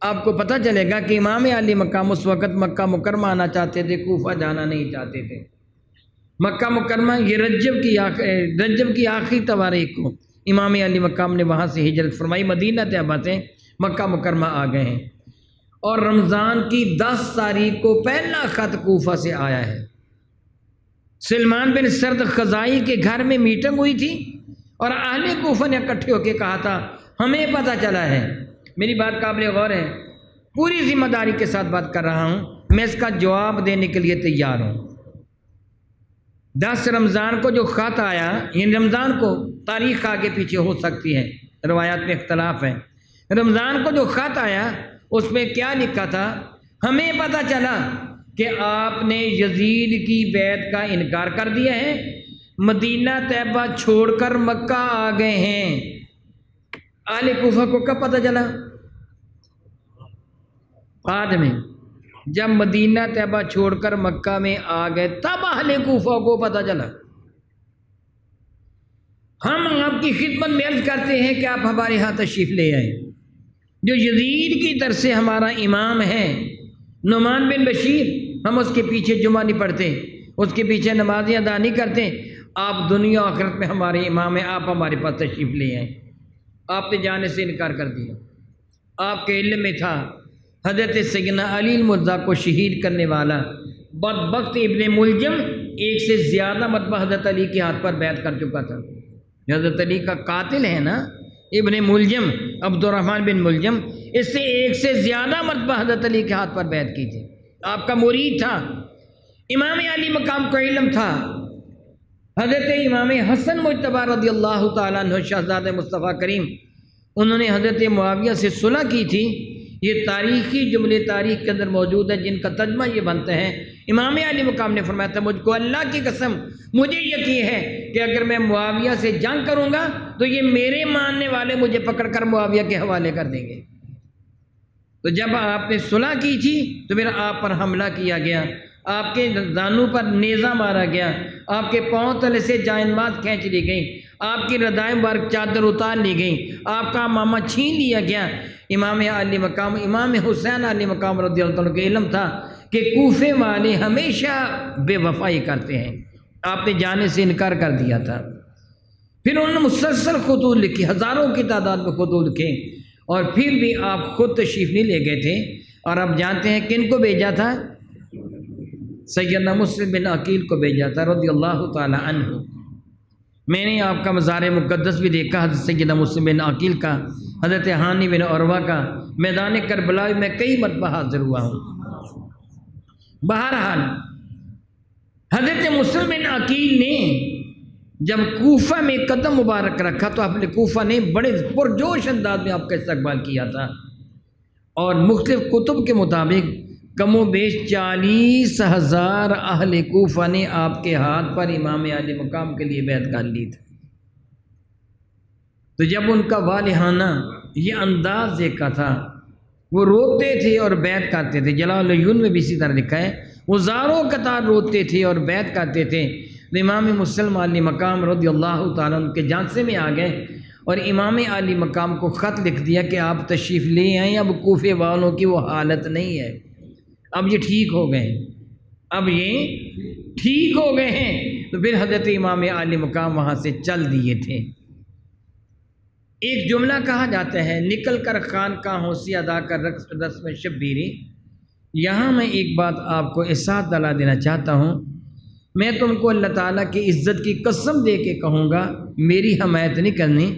آپ کو پتہ چلے گا کہ امام علی مقام اس وقت مکہ مکرمہ آنا چاہتے تھے، کوفہ جانا نہیں چاہتے تھے۔ مکہ مکرمہ یہ رجب کی آخری تواریخ کو امام علی مقام نے وہاں سے ہجرت فرمائی، مدینہ طیبہ سے مکہ مکرمہ آ گئے ہیں، اور رمضان کی 10 تاریخ کو پہلا خط کوفہ سے آیا ہے۔ سلمان بن سرد خزائی کے گھر میں میٹنگ ہوئی تھی، اور اہل کوفہ نے اکٹھے ہو کے کہا تھا، ہمیں پتہ چلا ہے، میری بات قابل غور ہے، پوری ذمہ داری کے ساتھ بات کر رہا ہوں، میں اس کا جواب دینے کے لیے تیار ہوں۔ 10 رمضان کو جو خط آیا، یعنی رمضان کو تاریخ آگے پیچھے ہو سکتی ہے، روایات میں اختلاف ہے، رمضان کو جو خط آیا اس میں کیا لکھا تھا؟ ہمیں پتہ چلا کہ آپ نے یزید کی بیعت کا انکار کر دیا ہے، مدینہ طیبہ چھوڑ کر مکہ آ گئے ہیں۔ اہل کوفہ کو کب پتہ چلا؟ بعد میں، جب مدینہ طیبہ چھوڑ کر مکہ میں آ گئے تب اہل کوفہ کو پتہ چلا۔ ہم آپ کی خدمت میں عرض کرتے ہیں کہ آپ ہمارے ہاں تشریف لے آئیں، جو یزید کی طرف سے ہمارا امام ہے نعمان بن بشیر، ہم اس کے پیچھے جمعہ نہیں پڑھتے، اس کے پیچھے نمازیں ادا نہیں کرتے، آپ دنیا و آخرت میں ہمارے امام ہیں، آپ ہمارے پاس تشریف لے آئیں۔ آپ نے جانے سے انکار کر دیا۔ آپ کے علم میں تھا حضرت سیدنا علی المرتضیٰ کو شہید کرنے والا بدبخت ابن ملجم ایک سے زیادہ مرتبہ حضرت علی کے ہاتھ پر بیعت کر چکا تھا. حضرت علی کا قاتل ہے نا ابن ملجم، عبد الرحمن بن ملجم، اس سے ایک سے زیادہ مرتبہ حضرت علی کے ہاتھ پر بیعت کی تھی. آپ کا مرید تھا. امام علی مقام کو علم تھا. حضرت امام حسن مجتبی رضی اللہ تعالیٰ عنہ شہزادہ مصطفیٰ کریم، انہوں نے حضرت معاویہ سے صلح کی تھی. یہ تاریخی جملے تاریخ کے اندر موجود ہیں جن کا ترجمہ یہ بنتا ہے. امام علی مقام نے فرمایا تھا مجھ کو اللہ کی قسم مجھے یقین ہے کہ اگر میں معاویہ سے جنگ کروں گا تو یہ میرے ماننے والے مجھے پکڑ کر معاویہ کے حوالے کر دیں گے. تو جب آپ نے صلح کی تھی تو پھر آپ پر حملہ کیا گیا، آپ کے زانوں پر نیزہ مارا گیا، آپ کے پاؤں تلے سے جائنماز کھینچ لی گئی، آپ کی ردائیں مبارک چادر اتار لی گئی، آپ کا امامہ چھین لیا گیا. امام علی مقام امام حسین علی مقام رضی اللہ عنہ کے علم تھا کہ کوفے والے ہمیشہ بے وفائی کرتے ہیں. آپ نے جانے سے انکار کر دیا تھا. پھر انہوں نے مسلسل خطوط لکھی، ہزاروں کی تعداد میں خطوط لکھے، اور پھر بھی آپ خود تشریف نہیں لے گئے تھے. اور آپ جانتے ہیں کن کو بھیجا تھا؟ سیدنا مسلم بن عقیل کو بھیجا تھا رضی اللہ تعالی عنہ. میں نے آپ کا مزار مقدس بھی دیکھا، حضرت سیدنا مسلم بن عقیل کا، حضرت ہانی بن عروہ کا. میدان کربلا میں کئی مرتبہ حاضر ہوا ہوں. بہرحال حضرت مسلم بن عقیل نے جب کوفہ میں قدم مبارک رکھا تو اپنے کوفہ نے بڑے پرجوش انداز میں آپ کا استقبال کیا تھا. اور مختلف کتب کے مطابق کم و بیش 40,000 اہل کوفہ نے آپ کے ہاتھ پر امام علی مقام کے لیے بیعت کر لی تھی. تو جب ان کا والہانہ یہ انداز دیکھا تھا، وہ روتے تھے اور بیعت کرتے تھے. جلال العیون میں بھی اسی طرح لکھا ہے وہ زاروں قطار روتے تھے اور بیعت کرتے تھے. تو امام مسلم علی مقام رضی اللہ تعالیٰ عنہ کے جانسے میں آ گئے اور امام علی مقام کو خط لکھ دیا کہ آپ تشریف لے آئیں، اب کوفے والوں کی وہ حالت نہیں ہے، اب یہ ٹھیک ہو گئے ہیں، اب یہ ٹھیک ہو گئے ہیں. تو پھر حضرت امام علی مقام وہاں سے چل دیے تھے. ایک جملہ کہا جاتا ہے نکل کر خان کا ہنسی ادا کر رسم شبیری. یہاں میں ایک بات آپ کو احساس دلا دینا چاہتا ہوں. میں تم کو اللہ تعالیٰ کی عزت کی قسم دے کے کہوں گا، میری حمایت نہیں کرنی.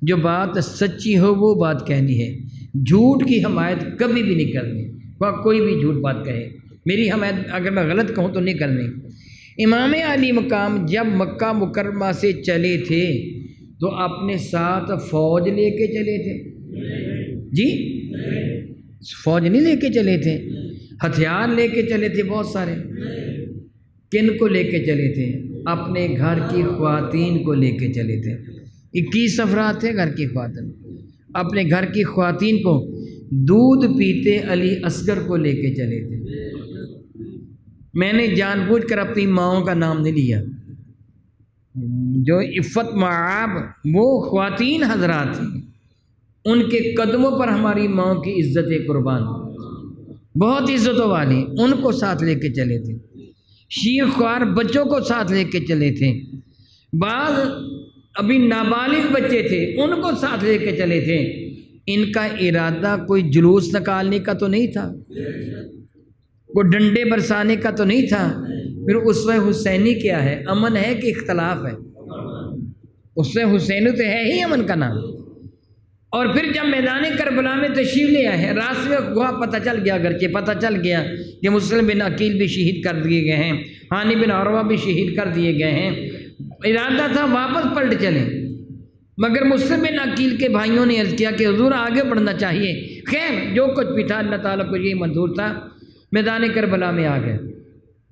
جو بات سچی ہو وہ بات کہنی ہے، جھوٹ کی حمایت کبھی بھی نہیں کرنی. کوئی بھی جھوٹ بات کہے، میری حمایت اگر میں غلط کہوں تو نہیں کرنی. امام علی مقام جب مکہ مکرمہ سے چلے تھے تو اپنے ساتھ فوج لے کے چلے تھے؟ جی فوج نہیں لے کے چلے تھے، ہتھیار لے کے چلے تھے بہت سارے. کن کو لے کے چلے تھے؟ اپنے گھر کی خواتین کو لے کے چلے تھے. 21 افراد تھے گھر کی خواتین. اپنے گھر کی خواتین کو دودھ پیتے علی اصغر کو لے کے چلے تھے. میں نے جان بوجھ کر اپنی ماؤں کا نام نہیں لیا. جو عفت معاب وہ خواتین حضرات تھیں، ان کے قدموں پر ہماری ماؤں کی عزت قربان، بہت عزتوں والی، ان کو ساتھ لے کے چلے تھے. شیر خوار بچوں کو ساتھ لے کے چلے تھے. بعض ابھی نابالغ بچے تھے ان کو ساتھ لے کے چلے تھے. ان کا ارادہ کوئی جلوس نکالنے کا تو نہیں تھا، کوئی ڈنڈے برسانے کا تو نہیں تھا. پھر اسوہ حسینی کیا ہے؟ امن ہے کہ اختلاف ہے؟ اسوہ حسینی تو ہے ہی امن کا نام. اور پھر جب میدان کربلا میں تشریف لے آئے ہیں، راستے میں وہاں پتہ چل گیا، اگرچہ پتہ چل گیا کہ مسلم بن عقیل بھی شہید کر دیے گئے ہیں، ہانی بن عروہ بھی شہید کر دیے گئے ہیں. ارادہ تھا واپس پلٹ چلیں، مگر مسلم بن عقیل کے بھائیوں نے عرض کیا کہ حضور آگے بڑھنا چاہیے. خیر جو کچھ بھی تھا اللہ تعالیٰ کو یہ منظور تھا. میدان کربلا میں آ گئے.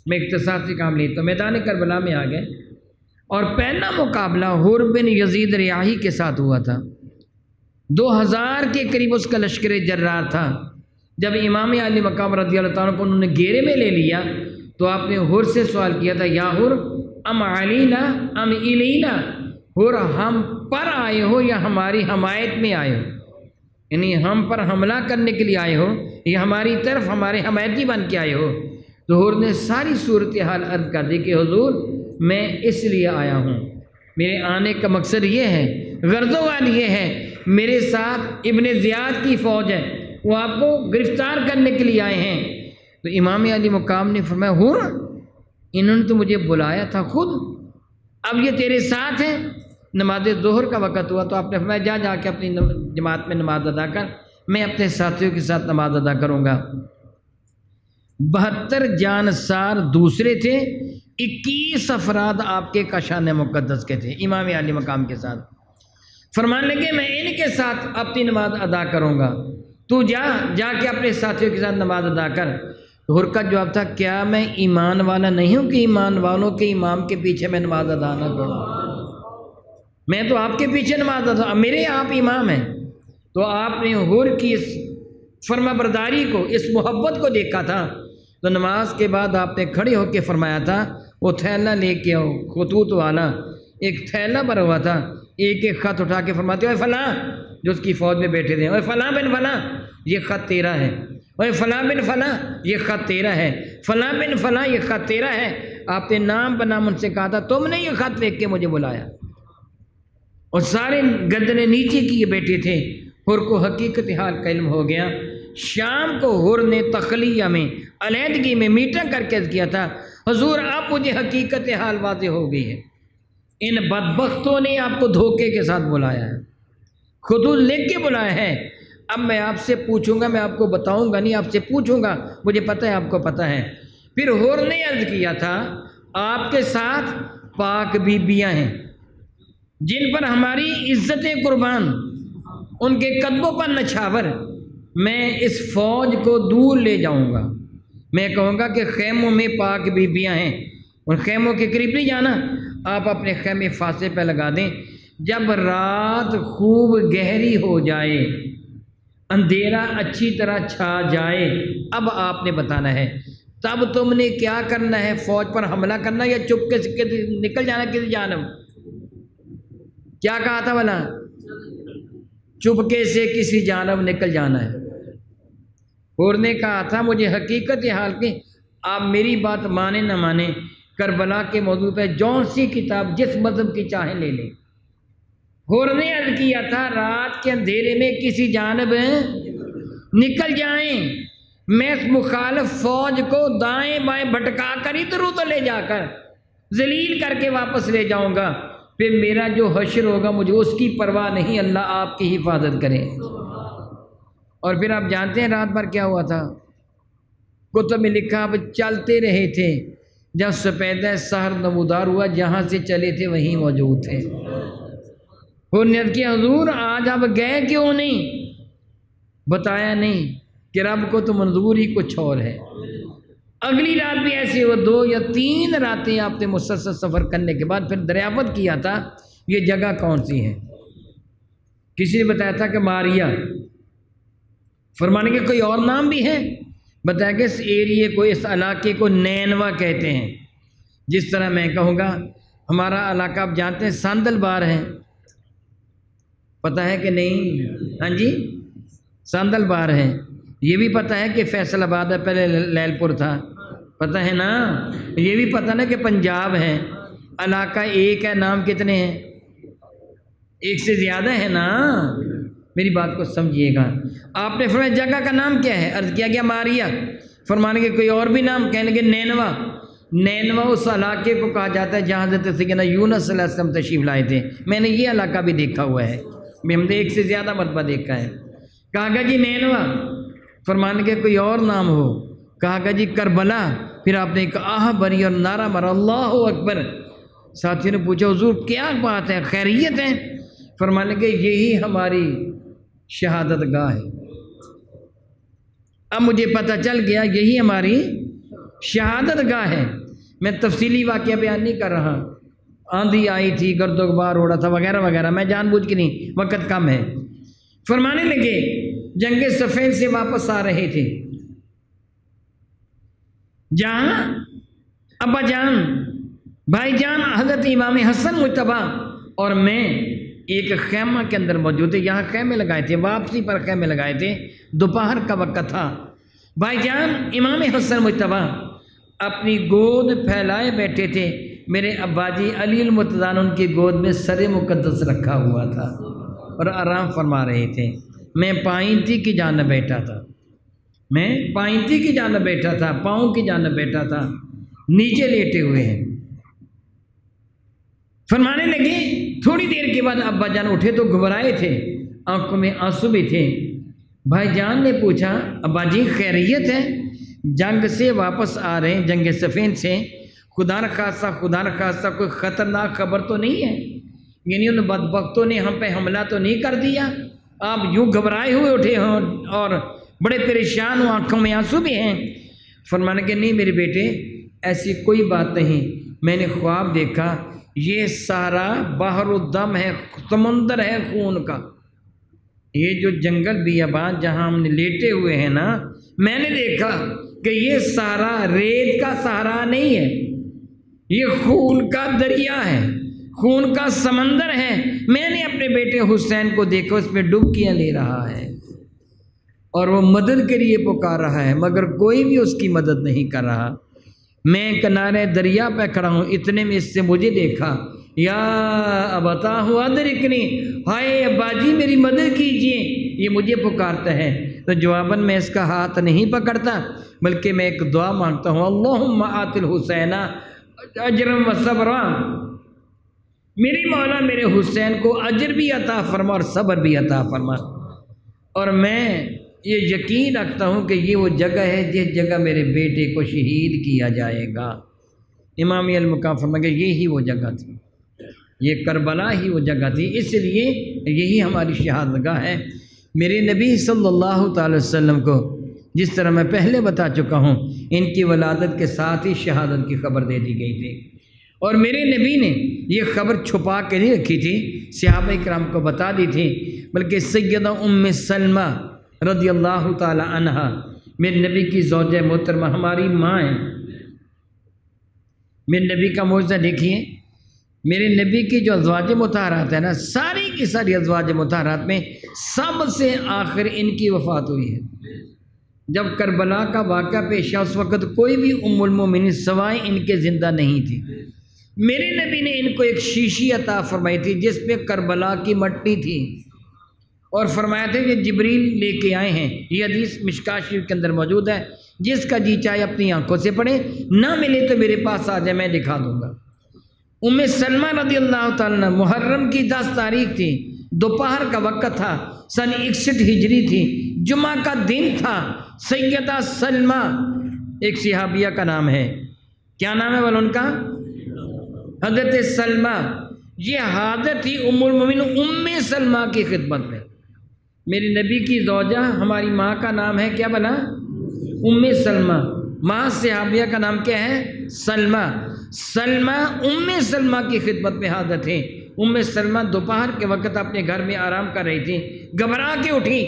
میں اختصار سے کام لیتا ہوں. میدان کربلا میں آ گئے اور پہلا مقابلہ حر بن یزید ریاحی کے ساتھ ہوا تھا. 2000 کے قریب اس کا لشکر جرار تھا. جب امام علی مقام رضی اللہ تعالیٰ کو انہوں نے گھیرے میں لے لیا تو آپ نے حر سے سوال کیا تھا، یا حر ام علینا ام الینا، حر ہم پر آئے ہو یا ہماری حمایت میں آئے ہو؟ یعنی ہم پر حملہ کرنے کے لیے آئے ہو یا ہماری طرف ہمارے حمایتی بن کے آئے ہو؟ تو حر نے ساری صورتحال عرض کر دی کہ حضور میں اس لیے آیا ہوں، میرے آنے کا مقصد یہ ہے، غرض و غال یہ ہے، میرے ساتھ ابن زیاد کی فوج ہے وہ آپ کو گرفتار کرنے کے لیے آئے ہیں۔ تو امام علی مقام نے فرمایا حر انہوں نے تو مجھے بلایا تھا خود، اب یہ تیرے ساتھ ہیں۔ نماز ظہر کا وقت ہوا تو آپ نے فرمایا جا جا کے اپنی جماعت میں نماز ادا کر، میں اپنے ساتھیوں کے ساتھ نماز ادا کروں گا۔ 72 جانسار دوسرے تھے، 21 افراد آپ کے کاشان مقدس کے تھے امام علی مقام کے ساتھ۔ فرمان لگے میں ان کے ساتھ اپنی نماز ادا کروں گا، تو جا کے اپنے ساتھیوں کے ساتھ نماز ادا کر۔ حر کا جواب تھا کیا میں ایمان والا نہیں ہوں کہ ایمان والوں کے امام کے پیچھے میں نماز ادا نہ کروں؟ میں تو آپ کے پیچھے نماز ادا، میرے آپ امام ہیں۔ تو آپ نے حر کی اس فرما برداری کو، اس محبت کو دیکھا تھا، تو نماز کے بعد آپ نے کھڑے ہو کے فرمایا تھا وہ تھیلہ لے کے آؤ، خطوط والا ایک تھیلہ بھرا ہوا تھا، ایک ایک خط اٹھا کے فرماتے اے فلاں جو اس کی فوج میں بیٹھے تھے، اے فلاں بن فلاں یہ خط تیرا ہے، اے فلاں بن فلاں یہ خط تیرا ہے، فلاں بن فلاں یہ خط تیرا ہے۔ آپ نے نام بنام ان سے کہا تھا تم نے یہ خط لکھ کے مجھے بلایا، اور سارے گردنیں نیچے کیے بیٹھے تھے۔ حر کو حقیقت حال کا علم ہو گیا۔ شام کو حر نے تخلیہ میں علیحدگی میں میٹنگ کر کے کیا تھا حضور اب مجھے حقیقت حال واضح ہو گئی ہے، ان بدبختوں نے آپ کو دھوکے کے ساتھ بلایا ہے، خطوط لکھ کے بلایا ہے، اب میں آپ سے پوچھوں گا، میں آپ کو بتاؤں گا نہیں، آپ سے پوچھوں گا، مجھے پتہ ہے آپ کو پتہ ہے۔ پھر حر نے عرض کیا تھا آپ کے ساتھ پاک بیبیاں ہیں جن پر ہماری عزتیں قربان، ان کے قدموں پر نچھاور، میں اس فوج کو دور لے جاؤں گا، میں کہوں گا کہ خیموں میں پاک بیبیاں ہیں، ان خیموں کے قریب نہیں جانا، آپ اپنے خیمے فاصلے پہ لگا دیں، جب رات خوب گہری ہو جائے، اندھیرا اچھی طرح چھا جائے، اب آپ نے بتانا ہے تب تم نے کیا کرنا ہے، فوج پر حملہ کرنا یا چپکے سے نکل جانا کسی جانب؟ کیا کہا تھا بھلا؟ چپکے سے کسی جانب نکل جانا ہے۔ حر نے کہا تھا مجھے حقیقت حال کی آپ میری بات مانیں نہ مانیں، کربلا کے موضوع پہ جون سی کتاب جس مذہب کی چاہیں لے لیں۔ حر نے عرض کیا تھا رات کے اندھیرے میں کسی جانب نکل جائیں، میں اس مخالف فوج کو دائیں بائیں بھٹکا کر ادھر ادھر لے جا کر ذلیل کر کے واپس لے جاؤں گا، پھر میرا جو حشر ہوگا مجھے اس کی پرواہ نہیں، اللہ آپ کی حفاظت کرے۔ اور پھر آپ جانتے ہیں رات بھر کیا ہوا تھا؟ کتب میں لکھا اب چلتے رہے تھے، جب سپیدہ سحر نمودار ہوا، جہاں سے چلے تھے وہیں موجود تھے۔ حر نے عرض کیا حضور آج آپ گئے کیوں نہیں؟ بتایا نہیں کہ رب کو تو منظور ہی کچھ اور ہے۔ اگلی رات بھی ایسے وہ 2 یا 3 راتیں آپ نے مسلسل سفر کرنے کے بعد پھر دریافت کیا تھا یہ جگہ کون سی ہے۔ کسی نے بتایا تھا کہ ماریا، فرمانے کے کوئی اور نام بھی ہے، بتایا کہ اس ایریے کو، اس علاقے کو نینوا کہتے ہیں، جس طرح میں کہوں گا ہمارا علاقہ آپ جانتے ہیں ساندل بار ہے، پتہ ہے کہ نہیں؟ ہاں جی ساندل بار ہے، یہ بھی پتہ ہے کہ فیصل آباد ہے، پہلے لیل پور تھا، پتہ ہے نا؟ یہ بھی پتہ نا کہ پنجاب ہے، علاقہ ایک ہے، نام کتنے ہیں؟ ایک سے زیادہ ہے نا، میری بات کو سمجھیے گا۔ آپ نے فرمایا جگہ کا نام کیا ہے؟ عرض کیا گیا ماریا، فرمانے کے کوئی اور بھی نام؟ کہنے کے نینوا۔ نینوا اس علاقے کو کہا جاتا ہے جہاں حضرت سیدنا یونس صلی اللہ علیہ وسلم تشریف لائے تھے، میں نے یہ علاقہ بھی دیکھا ہوا ہے، میں ہم نے ایک سے زیادہ مرتبہ دیکھا ہے۔ کہا گیا جی نینوا، فرمانے کے کوئی اور نام ہو؟ کہا گیا جی کربلا۔ پھر آپ نے کہا آہ بری اور نعرہ مارا اللہ اکبر۔ ساتھیوں نے پوچھا حضور کیا بات ہے، خیریت ہے؟ فرمانے کے یہی ہماری شہادت گاہ ہے۔ اب مجھے پتہ چل گیا یہی ہماری شہادت گاہ ہے۔ میں تفصیلی واقعہ بیان نہیں کر رہا، آندھی آئی تھی، گرد و غبار اڑا تھا وغیرہ وغیرہ، میں جان بوجھ کے نہیں، وقت کم ہے۔ فرمانے لگے جنگ صفین سے واپس آ رہے تھے، جہاں ابا جان بھائی جان حضرت امام حسن مجتبیٰ اور میں ایک خیمہ کے اندر موجود تھے، یہاں خیمے لگائے تھے، واپسی پر خیمے لگائے تھے، دوپہر کا وقت تھا۔ بھائی جان امام حسن مجتبیٰ اپنی گود پھیلائے بیٹھے تھے، میرے ابا جی علی المرتضیٰ ان کی گود میں سر مقدس رکھا ہوا تھا اور آرام فرما رہے تھے۔ میں پائنتی کی جانب بیٹھا تھا، میں پائنتی کی جانب بیٹھا تھا، پاؤں کی جانب بیٹھا تھا، نیچے لیٹے ہوئے ہیں۔ فرمانے لگے تھوڑی دیر کے بعد ابا جان اٹھے تو گھبرائے تھے، آنکھوں میں آنسو بھی تھے۔ بھائی جان نے پوچھا ابا جی خیریت ہے؟ جنگ سے واپس آ رہے ہیں، جنگ صفین سے، خدا نخواستہ کوئی خطرناک خبر تو نہیں ہے؟ یعنی ان بدبختوں نے ہم پہ حملہ تو نہیں کر دیا؟ آپ یوں گھبرائے ہوئے اٹھے ہوں اور بڑے پریشان ہوں، آنکھوں میں آنسو بھی ہیں۔ فرمانے کہ نہیں میرے بیٹے، ایسی کوئی بات نہیں، میں نے خواب دیکھا، یہ سارا بحر الدم ہے، سمندر ہے خون کا۔ یہ جو جنگل بیابان جہاں ہم نے لیٹے ہوئے ہیں نا، میں نے دیکھا کہ یہ سارا ریت کا صحرا نہیں ہے، یہ خون کا دریا ہے، خون کا سمندر ہے۔ میں نے اپنے بیٹے حسین کو دیکھا، اس میں ڈبکیاں لے رہا ہے اور وہ مدد کے لیے پکار رہا ہے، مگر کوئی بھی اس کی مدد نہیں کر رہا۔ میں کنارے دریا پہ کھڑا ہوں، اتنے میں اس سے مجھے دیکھا، یا ابتا ہوا ادرکنی، ہائے ابا جی میری مدد کیجئے، یہ مجھے پکارتا ہے۔ تو جواباً میں اس کا ہاتھ نہیں پکڑتا، بلکہ میں ایک دعا مانگتا ہوں، اللہم آت الحسین اجرا و صبرا، میری مولا میرے حسین کو اجر بھی عطا فرما اور صبر بھی عطا فرما۔ اور میں یہ یقین رکھتا ہوں کہ یہ وہ جگہ ہے جس جگہ میرے بیٹے کو شہید کیا جائے گا۔ امام المقام فرمایا کہ یہی وہ جگہ تھی، یہ کربلا ہی وہ جگہ تھی، اس لیے یہی ہماری شہادت گاہ ہے۔ میرے نبی صلی اللہ تعالی وسلم کو جس طرح میں پہلے بتا چکا ہوں، ان کی ولادت کے ساتھ ہی شہادت کی خبر دے دی گئی تھی، اور میرے نبی نے یہ خبر چھپا کے نہیں رکھی تھی، صحابہ کرام کو بتا دی تھی، بلکہ سیدہ ام سلمہ رضی اللہ تعالی عنہا میرے نبی کی زوجہ محترمہ، ہماری ماں ہیں۔ میرے نبی کا معجزہ دیکھیے، میرے نبی کی جو ازواج مطہرات ہیں نا، ساری کی ساری ازواج مطہرات میں سب سے آخر ان کی وفات ہوئی ہے۔ جب کربلا کا واقعہ پیش آیا اس وقت کوئی بھی ام المومنین سوائے ان کے زندہ نہیں تھی۔ میرے نبی نے ان کو ایک شیشی عطا فرمائی تھی جس پہ کربلا کی مٹی تھی، اور فرمایا تھا کہ جبریل لے کے آئے ہیں۔ یہ حدیث مشکاۃ شریف کے اندر موجود ہے، جس کا جی چاہے اپنی آنکھوں سے پڑھے، نہ ملے تو میرے پاس آ جائے، میں دکھا دوں گا۔ ام سلمہ رضی اللہ تعالیٰ عنہ، محرم کی 10 تاریخ تھی، دوپہر کا وقت تھا، سن 61 ہجری تھی، جمعہ کا دن تھا۔ سیدہ سلمہ ایک صحابیہ کا نام ہے، کیا نام ہے ان کا؟ حضرت سلمہ۔ یہ حاضر تھی ام المومنین ام سلمہ کی خدمت میں۔ میری نبی کی زوجہ ہماری ماں کا نام ہے کیا بنا؟ ام سلمہ۔ ماں صحابیہ کا نام کیا ہے؟ سلمہ۔ سلمہ ام سلمہ کی خدمت میں حاضر تھے۔ ام سلمہ دوپہر کے وقت اپنے گھر میں آرام کر رہی تھی، گھبرا کے اٹھی۔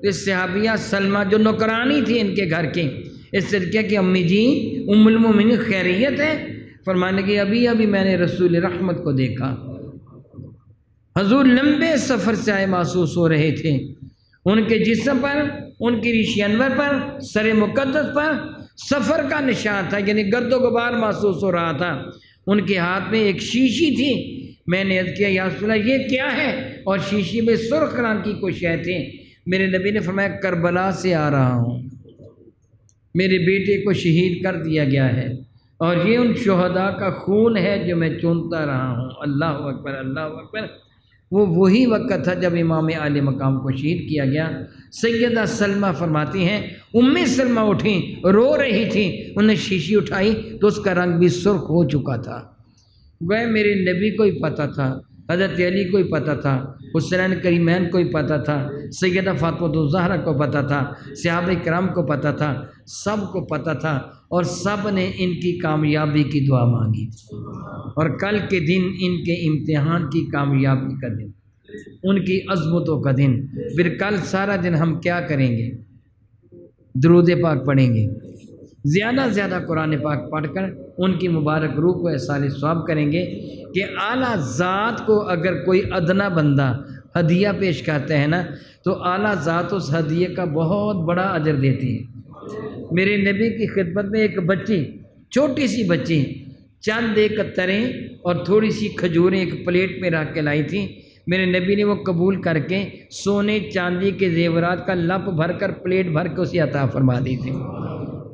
اس صحابیہ سلمہ جو نوکرانی تھی ان کے گھر کی، اس سے کہا کہ امی جی ام المومنین خیریت ہے؟ فرمانے کی ابھی میں نے رسول رحمت کو دیکھا، حضور لمبے سفر سے آئے محسوس ہو رہے تھے، ان کے جسم پر، ان کی ریش انور پر، سر مقدس پر سفر کا نشان تھا، یعنی گرد و غبار محسوس ہو رہا تھا۔ ان کے ہاتھ میں ایک شیشی تھی۔ میں نے عرض کیا یا رسول اللہ یہ کیا ہے؟ اور شیشی میں سرخ رنگ کی کوئی شے تھی۔ میرے نبی نے فرمایا کربلا سے آ رہا ہوں، میرے بیٹے کو شہید کر دیا گیا ہے، اور یہ ان شہداء کا خون ہے جو میں چونتا رہا ہوں۔ اللہ اکبر، اللہ اکبر۔ وہ وہی وقت تھا جب امام عالی مقام کو شہید کیا گیا۔ سیدہ سلمہ فرماتی ہیں ام سلمہ اٹھیں، رو رہی تھیں، انہوں نے شیشی اٹھائی تو اس کا رنگ بھی سرخ ہو چکا تھا۔ گویا میرے نبی کو ہی پتہ تھا، حضرت علی کو ہی پتہ تھا، حسین کریمین کو ہی پتہ تھا، سیدہ فاطمہ الزہرا کو پتہ تھا، صحابہ کرام کو پتہ تھا، سب کو پتہ تھا، اور سب نے ان کی کامیابی کی دعا مانگی تھی۔ اور کل کے دن ان کے امتحان کی کامیابی کا دن، ان کی عظمتوں کا دن۔ پھر کل سارا دن ہم کیا کریں گے؟ درود پاک پڑھیں گے، زیادہ سے زیادہ قرآن پاک پڑھ کر ان کی مبارک روح کو احسال ثواب کریں گے کہ اعلیٰ ذات کو اگر کوئی ادنا بندہ ہدیہ پیش کرتے ہیں نا، تو اعلیٰ ذات اس ہدیے کا بہت بڑا اجر دیتی ہے۔ میرے نبی کی خدمت میں ایک بچی، چھوٹی سی بچی چند ایک تریں اور تھوڑی سی کھجوریں ایک پلیٹ میں رکھ کے لائی تھیں. میرے نبی نے وہ قبول کر کے سونے چاندی کے زیورات کا لپ بھر کر پلیٹ بھر کے اسے عطا فرما دی تھی.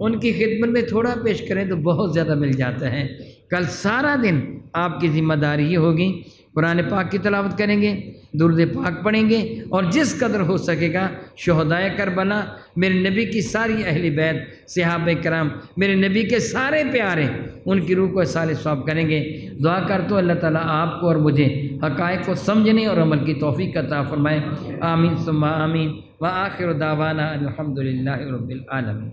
ان کی خدمت میں تھوڑا پیش کریں تو بہت زیادہ مل جاتا ہے. کل سارا دن آپ کی ذمہ داری ہی ہوگی. قرآن پاک کی تلاوت کریں گے، درود پاک پڑھیں گے، اور جس قدر ہو سکے گا شہدائے کربلا، میرے نبی کی ساری اہل بیت، صحابہ کرام، میرے نبی کے سارے پیارے، ان کی روح کو اصال ثواب کریں گے. دعا کرتا ہوں اللہ تعالیٰ آپ کو اور مجھے حقائق کو سمجھنے اور عمل کی توفیق عطا فرمائے. آمین ثم آمین. وآخر دعوانا الحمدللہ رب العالمین.